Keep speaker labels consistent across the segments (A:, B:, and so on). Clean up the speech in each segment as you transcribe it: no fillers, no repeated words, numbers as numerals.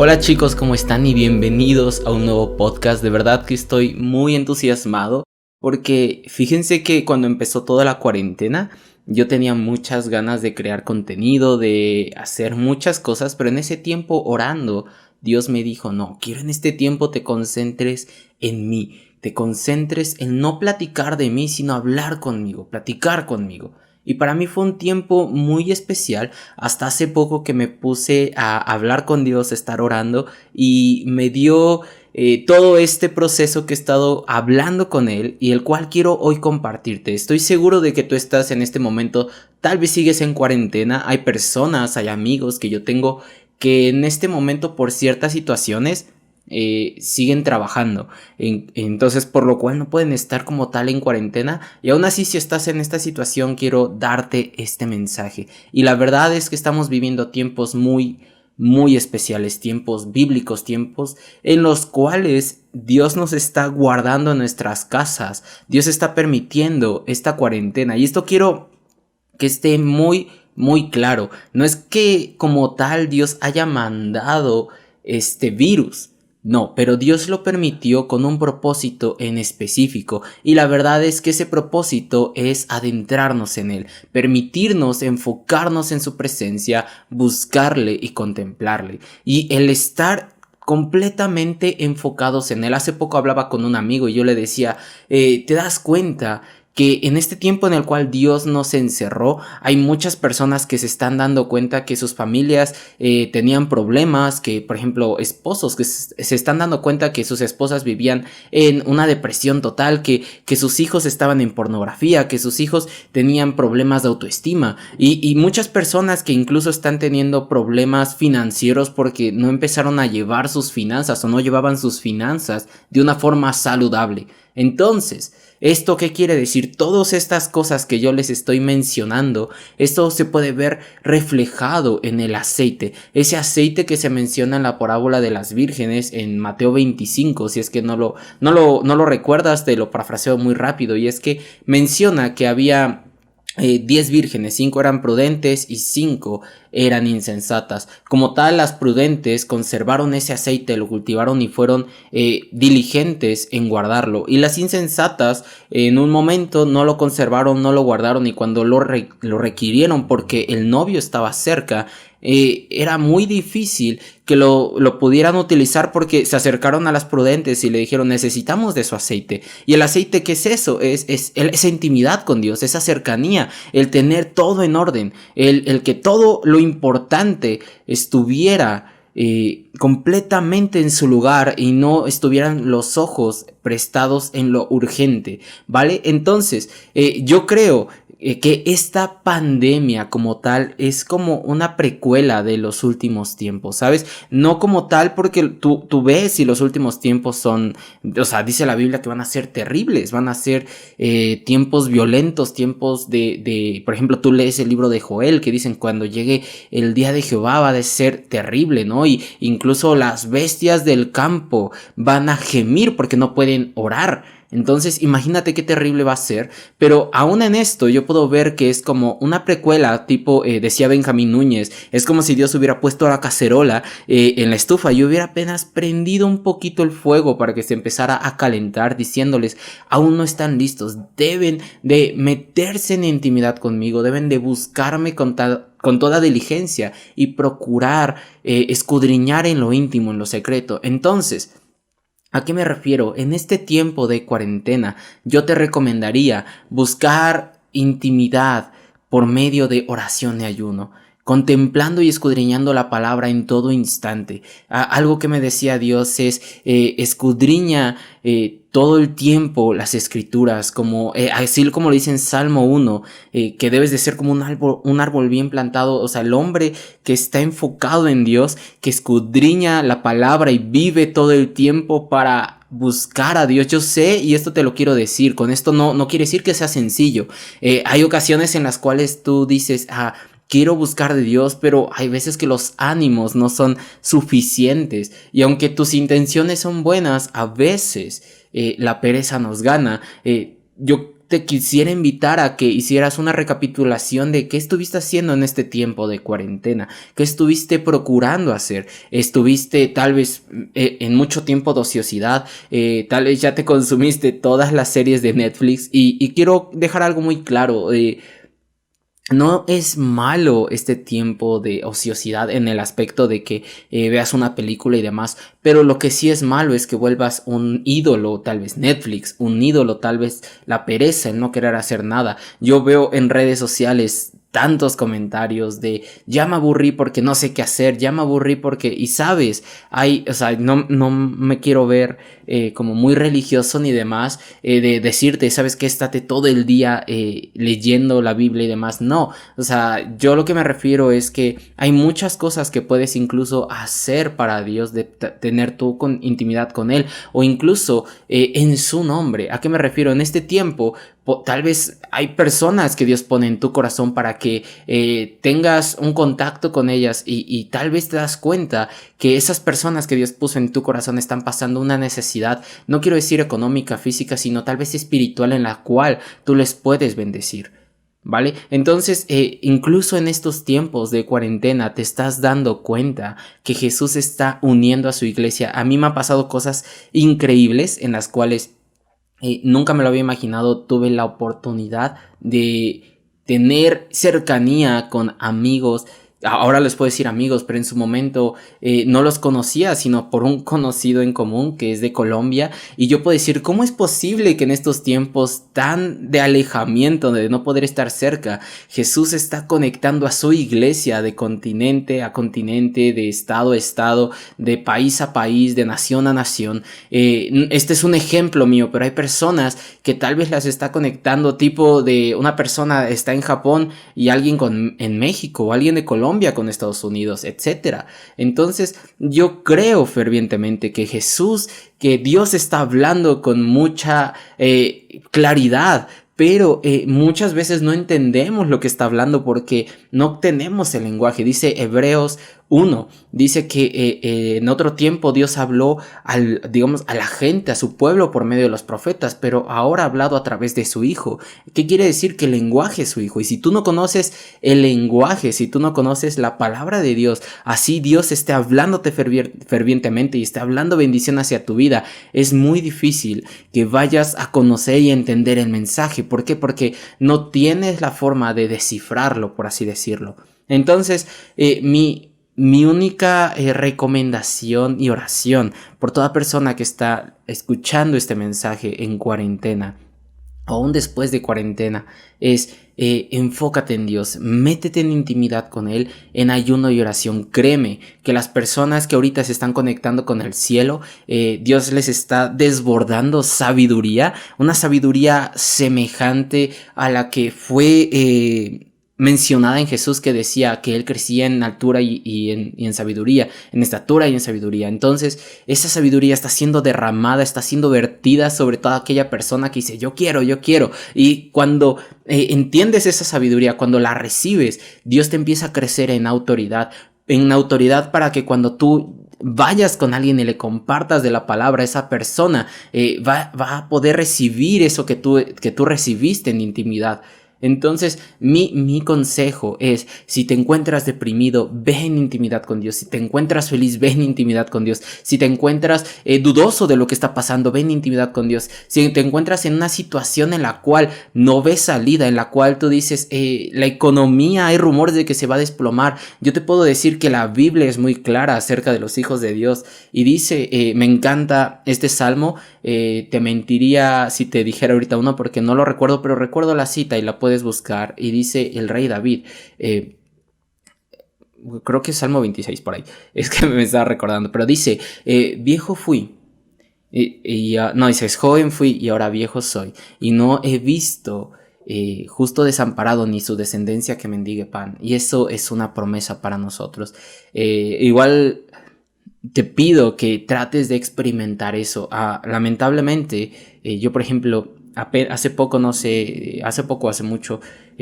A: Hola chicos, ¿cómo están? Y bienvenidos a un nuevo podcast. De verdad que estoy muy entusiasmado porque fíjense que cuando empezó toda la cuarentena yo tenía muchas ganas de crear contenido, de hacer muchas cosas, pero en ese tiempo orando Dios me dijo: no, quiero en este tiempo te concentres en mí, te concentres en no platicar de mí, sino hablar conmigo, platicar conmigo. Y para mí fue un tiempo muy especial. Hasta hace poco que me puse a hablar con Dios, a estar orando, y me dio todo este proceso que he estado hablando con Él y el cual quiero hoy compartirte. Estoy seguro de que tú estás en este momento, tal vez sigues en cuarentena, hay personas, hay amigos que yo tengo que en este momento por ciertas situaciones siguen trabajando, entonces por lo cual no pueden estar como tal en cuarentena, y aún así si estás en esta situación quiero darte este mensaje. Y la verdad es que estamos viviendo tiempos muy especiales, tiempos bíblicos, tiempos en los cuales Dios nos está guardando en nuestras casas, Dios está permitiendo esta cuarentena, y esto quiero que esté muy claro. No es que como tal Dios haya mandado este virus, no, pero Dios lo permitió con un propósito en específico, y la verdad es que ese propósito es adentrarnos en Él, permitirnos enfocarnos en su presencia, buscarle y contemplarle, y el estar completamente enfocados en Él. Hace poco hablaba con un amigo y yo le decía, ¿te das cuenta que en este tiempo en el cual Dios nos encerró, hay muchas personas que se están dando cuenta que sus familias tenían problemas, que por ejemplo esposos que se están dando cuenta que sus esposas vivían en una depresión total, que sus hijos estaban en pornografía, que sus hijos tenían problemas de autoestima, y muchas personas que incluso están teniendo problemas financieros porque no empezaron a llevar sus finanzas o no llevaban sus finanzas de una forma saludable? Entonces, ¿esto qué quiere decir? Todas estas cosas que yo les estoy mencionando, esto se puede ver reflejado en el aceite. Ese aceite que se menciona en la parábola de las vírgenes en Mateo 25, si es que no lo recuerdas, te lo parafraseo muy rápido, y es que menciona que había 10 vírgenes, 5 eran prudentes y 5 eran insensatas. Como tal, las prudentes conservaron ese aceite, lo cultivaron y fueron diligentes en guardarlo, y las insensatas en un momento no lo conservaron, no lo guardaron, y cuando lo requirieron porque el novio estaba cerca, era muy difícil que lo pudieran utilizar, porque se acercaron a las prudentes y le dijeron: necesitamos de su aceite. Y el aceite, ¿qué es eso? Es esa intimidad con Dios, esa cercanía, el tener todo en orden, el que todo lo importante estuviera completamente en su lugar y no estuvieran los ojos prestados en lo urgente, ¿vale? Entonces, yo creo que esta pandemia como tal es como una precuela de los últimos tiempos, ¿sabes? No como tal porque tú ves si los últimos tiempos son, o sea, dice la Biblia que van a ser terribles, van a ser tiempos violentos, tiempos por ejemplo, tú lees el libro de Joel que dicen cuando llegue el día de Jehová va a ser terrible, ¿no? Y incluso las bestias del campo van a gemir porque no pueden orar. Entonces imagínate qué terrible va a ser. Pero aún en esto yo puedo ver que es como una precuela tipo, decía Benjamín Núñez, es como si Dios hubiera puesto la cacerola en la estufa y hubiera apenas prendido un poquito el fuego para que se empezara a calentar, diciéndoles: aún no están listos, deben de meterse en intimidad conmigo, deben de buscarme con toda diligencia y procurar escudriñar en lo íntimo, en lo secreto. Entonces, ¿a qué me refiero? En este tiempo de cuarentena, yo te recomendaría buscar intimidad por medio de oración y ayuno, contemplando y escudriñando la palabra en todo instante. Algo que me decía Dios es: escudriña todo el tiempo las escrituras, como así como lo dice en Salmo 1, que debes de ser como un árbol bien plantado. O sea, el hombre que está enfocado en Dios, que escudriña la palabra y vive todo el tiempo para buscar a Dios. Yo sé, y esto te lo quiero decir, con esto no quiere decir que sea sencillo. Hay ocasiones en las cuales tú dices: quiero buscar de Dios, pero hay veces que los ánimos no son suficientes, y aunque tus intenciones son buenas, a veces la pereza nos gana. Yo te quisiera invitar a que hicieras una recapitulación de qué estuviste haciendo en este tiempo de cuarentena, qué estuviste procurando hacer. Estuviste tal vez en mucho tiempo de ociosidad, tal vez ya te consumiste todas las series de Netflix y quiero dejar algo muy claro. No es malo este tiempo de ociosidad en el aspecto de que veas una película y demás, pero lo que sí es malo es que vuelvas un ídolo, tal vez Netflix, un ídolo, tal vez la pereza, el no querer hacer nada. Yo veo en redes sociales tantos comentarios de ya me aburrí porque no sé qué hacer, ya me aburrí porque, y sabes, o sea, no me quiero ver como muy religioso ni demás, de decirte, sabes que estate todo el día leyendo la Biblia y demás. No, o sea, yo lo que me refiero es que hay muchas cosas que puedes incluso hacer para Dios, de tener tú con intimidad con Él, o incluso en su nombre. ¿A qué me refiero? En este tiempo tal vez hay personas que Dios pone en tu corazón para que tengas un contacto con ellas y tal vez te das cuenta que esas personas que Dios puso en tu corazón están pasando una necesidad, no quiero decir económica, física, sino tal vez espiritual, en la cual tú les puedes bendecir. ¿Vale? Entonces, incluso en estos tiempos de cuarentena te estás dando cuenta que Jesús está uniendo a su iglesia. A mí me han pasado cosas increíbles en las cuales nunca me lo había imaginado. Tuve la oportunidad de tener cercanía con amigos. Ahora les puedo decir amigos, pero en su momento no los conocía, sino por un conocido en común que es de Colombia. Y yo puedo decir, ¿cómo es posible que en estos tiempos tan de alejamiento, de no poder estar cerca, Jesús está conectando a su iglesia de continente a continente, de estado a estado, de país a país, de nación a nación? Este es un ejemplo mío, pero hay personas que tal vez las está conectando, tipo de una persona está en Japón y alguien en México, o alguien de Colombia con Estados Unidos, etcétera. Entonces, yo creo fervientemente que que Dios está hablando con mucha claridad, pero muchas veces no entendemos lo que está hablando porque no tenemos el lenguaje. Dice Hebreos 1, dice que en otro tiempo Dios habló digamos, a la gente, a su pueblo por medio de los profetas, pero ahora ha hablado a través de su Hijo. ¿Qué quiere decir? Que el lenguaje es su Hijo. Y si tú no conoces el lenguaje, si tú no conoces la palabra de Dios, así Dios esté hablándote fervientemente y esté hablando bendición hacia tu vida, es muy difícil que vayas a conocer y entender el mensaje. ¿Por qué? Porque no tienes la forma de descifrarlo, por así decirlo. Entonces, mi única recomendación y oración por toda persona que está escuchando este mensaje en cuarentena, aún después de cuarentena, es enfócate en Dios, métete en intimidad con Él, en ayuno y oración. Créeme que las personas que ahorita se están conectando con el cielo, Dios les está desbordando sabiduría, una sabiduría semejante a la que fue mencionada en Jesús, que decía que Él crecía en altura y en sabiduría, en estatura y en sabiduría. Entonces, esa sabiduría está siendo derramada, está siendo vertida sobre toda aquella persona que dice, yo quiero. Y cuando entiendes esa sabiduría, cuando la recibes, Dios te empieza a crecer en autoridad para que cuando tú vayas con alguien y le compartas de la palabra, esa persona va a poder recibir eso que tú recibiste en intimidad. Entonces, mi consejo es, si te encuentras deprimido, ve en intimidad con Dios. Si te encuentras feliz, ve en intimidad con Dios. Si te encuentras dudoso de lo que está pasando, ve en intimidad con Dios. Si te encuentras en una situación en la cual no ves salida, en la cual tú dices, la economía, hay rumores de que se va a desplomar, yo te puedo decir que la Biblia es muy clara acerca de los hijos de Dios. Y dice, me encanta este salmo, te mentiría si te dijera ahorita uno porque no lo recuerdo, pero recuerdo la cita y la puedes buscar, y dice el rey David, creo que es Salmo 26 por ahí, es que me estaba recordando, pero dice, viejo fui, no, dices, joven fui y ahora viejo soy, y no he visto justo desamparado ni su descendencia que mendigue pan. Y eso es una promesa para nosotros. Igual te pido que trates de experimentar eso. Lamentablemente, yo por ejemplo, hace poco, hace mucho,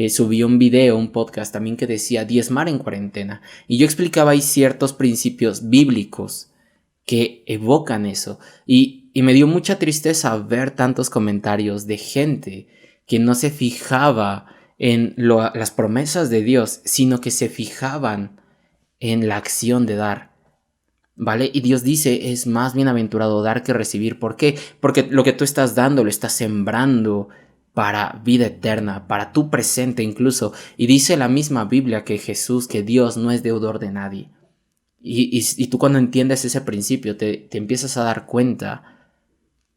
A: subí un video, un podcast también que decía diezmar en cuarentena. Y yo explicaba ahí ciertos principios bíblicos que evocan eso. Y me dio mucha tristeza ver tantos comentarios de gente que no se fijaba en las promesas de Dios, sino que se fijaban en la acción de dar. ¿Vale? Y Dios dice, es más bienaventurado dar que recibir. ¿Por qué? Porque lo que tú estás dando lo estás sembrando para vida eterna, para tu presente incluso. Y dice la misma Biblia que Jesús, que Dios no es deudor de nadie. Y tú cuando entiendes ese principio te empiezas a dar cuenta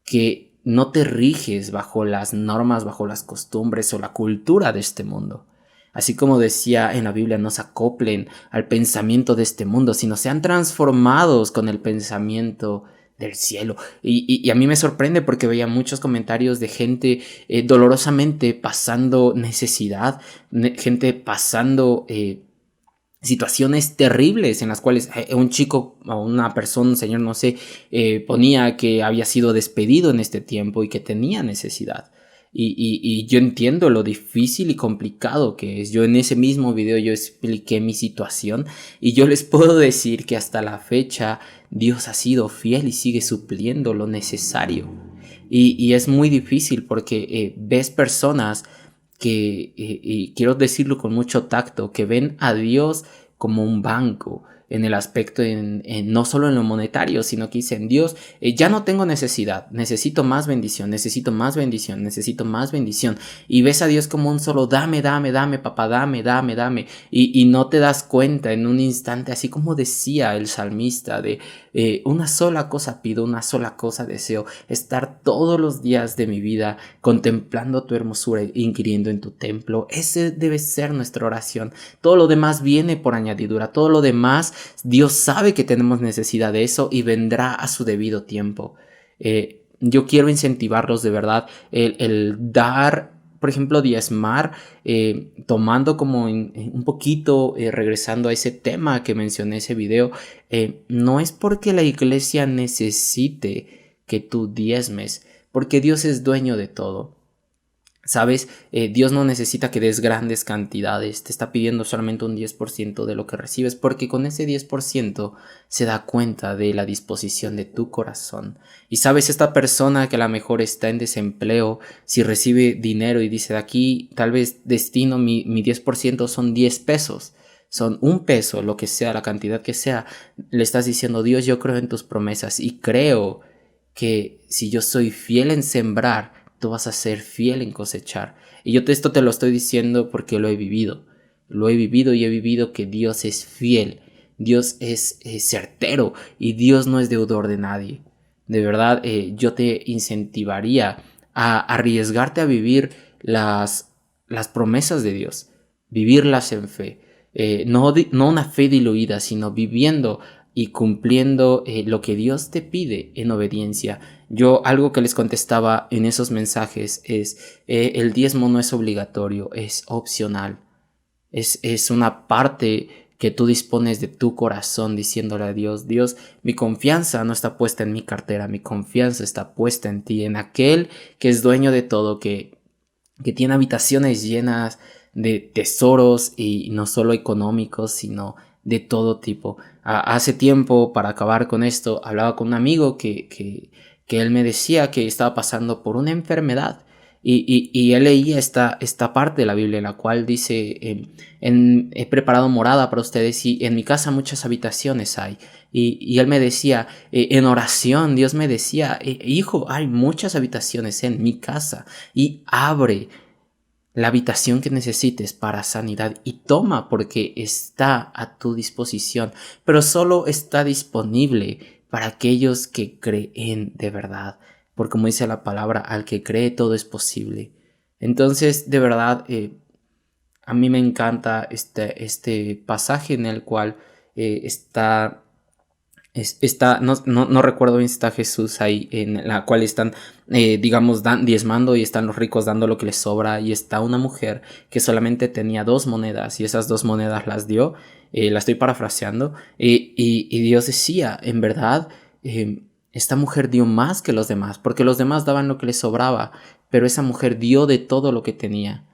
A: que no te riges bajo las normas, bajo las costumbres o la cultura de este mundo. Así como decía en la Biblia, no se acoplen al pensamiento de este mundo, sino sean transformados con el pensamiento del cielo. Y a mí me sorprende porque veía muchos comentarios de gente dolorosamente pasando necesidad, gente pasando situaciones terribles en las cuales un chico o una persona, un señor, no sé, ponía que había sido despedido en este tiempo y que tenía necesidad. Y yo entiendo lo difícil y complicado que es. Yo en ese mismo video yo expliqué mi situación y yo les puedo decir que hasta la fecha Dios ha sido fiel y sigue supliendo lo necesario. Y es muy difícil porque ves personas que, y quiero decirlo con mucho tacto, que ven a Dios como un banco en el aspecto, no solo en lo monetario, sino que dicen, Dios, ya no tengo necesidad, necesito más bendición, necesito más bendición, necesito más bendición. Y ves a Dios como un solo, dame, dame, dame, papá, dame, dame, dame. Y no te das cuenta en un instante, así como decía el salmista, de una sola cosa pido, una sola cosa deseo, estar todos los días de mi vida contemplando tu hermosura e inquiriendo en tu templo. Ese debe ser nuestra oración. Todo lo demás viene por añadidura, todo lo demás Dios sabe que tenemos necesidad de eso y vendrá a su debido tiempo. Yo quiero incentivarlos de verdad el dar, por ejemplo, diezmar, tomando como un poquito, regresando a ese tema que mencioné en ese video, no es porque la iglesia necesite que tú diezmes, porque Dios es dueño de todo. ¿Sabes? Dios no necesita que des grandes cantidades, te está pidiendo solamente un 10% de lo que recibes, porque con ese 10% se da cuenta de la disposición de tu corazón. Y sabes, esta persona que a lo mejor está en desempleo, si recibe dinero y dice, de aquí tal vez destino mi 10% son 10 pesos. Son un peso, lo que sea, la cantidad que sea, le estás diciendo, Dios, yo creo en tus promesas y creo que si yo soy fiel en sembrar, tú vas a ser fiel en cosechar. Y yo esto te lo estoy diciendo porque lo he vivido. Lo he vivido y he vivido que Dios es fiel. Dios es certero y Dios no es deudor de nadie. De verdad, yo te incentivaría a arriesgarte a vivir las promesas de Dios. Vivirlas en fe. No una fe diluida, sino viviendo y cumpliendo lo que Dios te pide en obediencia. Yo algo que les contestaba en esos mensajes es, el diezmo no es obligatorio, es opcional. Es una parte que tú dispones de tu corazón diciéndole a Dios, Dios, mi confianza no está puesta en mi cartera, mi confianza está puesta en ti, en aquel que es dueño de todo, que tiene habitaciones llenas de tesoros y no solo económicos, sino de todo tipo. Hace tiempo, para acabar con esto, hablaba con un amigo que él me decía que estaba pasando por una enfermedad y él leía esta parte de la Biblia en la cual dice, he preparado morada para ustedes y en mi casa muchas habitaciones hay. Y él me decía, en oración, Dios me decía, hijo, hay muchas habitaciones en mi casa y abre la habitación que necesites para sanidad y toma porque está a tu disposición, pero solo está disponible para aquellos que creen de verdad, porque como dice la palabra, al que cree todo es posible. Entonces, de verdad, a mí me encanta este pasaje en el cual no recuerdo bien si está Jesús ahí, en la cual están, digamos, diezmando y están los ricos dando lo que les sobra y está una mujer que solamente tenía 2 monedas y esas 2 monedas las dio, la estoy parafraseando, y Dios decía, en verdad, esta mujer dio más que los demás, porque los demás daban lo que les sobraba, pero esa mujer dio de todo lo que tenía.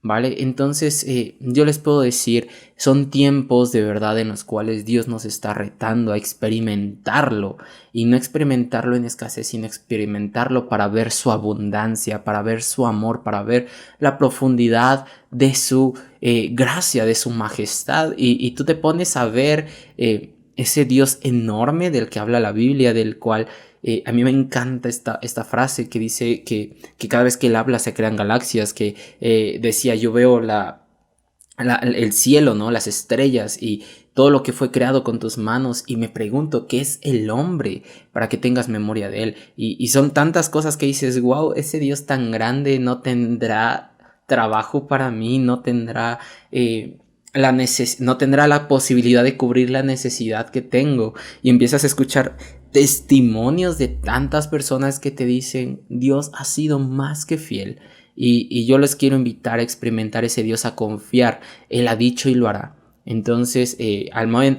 A: ¿vale? Entonces, yo les puedo decir, son tiempos de verdad en los cuales Dios nos está retando a experimentarlo, y no experimentarlo en escasez, sino experimentarlo para ver su abundancia, para ver su amor, para ver la profundidad de su gracia, de su majestad, y tú te pones a ver ese Dios enorme del que habla la Biblia, del cual a mí me encanta esta frase que dice que cada vez que él habla se crean galaxias, que decía, yo veo el cielo, ¿no? Las estrellas y todo lo que fue creado con tus manos, y me pregunto, ¿qué es el hombre para que tengas memoria de él? Y son tantas cosas que dices, wow, ese Dios tan grande no tendrá trabajo para mí, no tendrá... no tendrá la posibilidad de cubrir la necesidad que tengo, y empiezas a escuchar testimonios de tantas personas que te dicen, Dios ha sido más que fiel, y yo les quiero invitar a experimentar ese Dios, a confiar. Él ha dicho y lo hará. Entonces, bueno,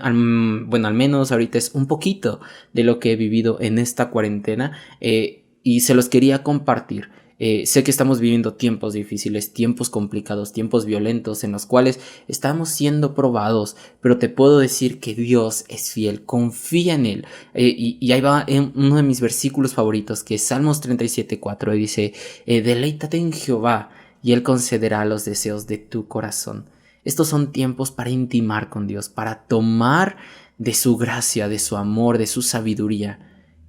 A: al menos ahorita es un poquito de lo que he vivido en esta cuarentena, y se los quería compartir. Sé que estamos viviendo tiempos difíciles, tiempos complicados, tiempos violentos en los cuales estamos siendo probados, pero te puedo decir que Dios es fiel, confía en Él. Y ahí va en uno de mis versículos favoritos, que es Salmos 37:4, dice, deleítate en Jehová y Él concederá los deseos de tu corazón. Estos son tiempos para intimar con Dios, para tomar de su gracia, de su amor, de su sabiduría,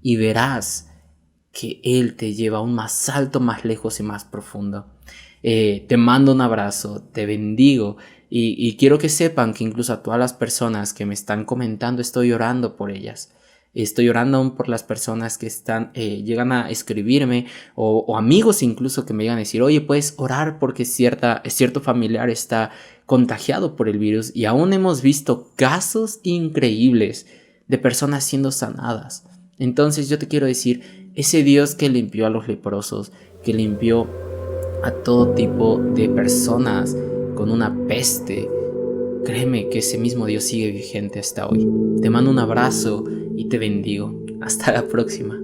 A: y verás que Él te lleva aún más alto, más lejos y más profundo. Te mando un abrazo, te bendigo, y quiero que sepan que incluso a todas las personas que me están comentando, estoy orando por ellas. Estoy orando aún por las personas que llegan a escribirme, o amigos incluso que me llegan a decir, oye, puedes orar porque cierto familiar está contagiado por el virus, y aún hemos visto casos increíbles de personas siendo sanadas. Entonces yo te quiero decir, ese Dios que limpió a los leprosos, que limpió a todo tipo de personas con una peste, créeme que ese mismo Dios sigue vigente hasta hoy. Te mando un abrazo y te bendigo. Hasta la próxima.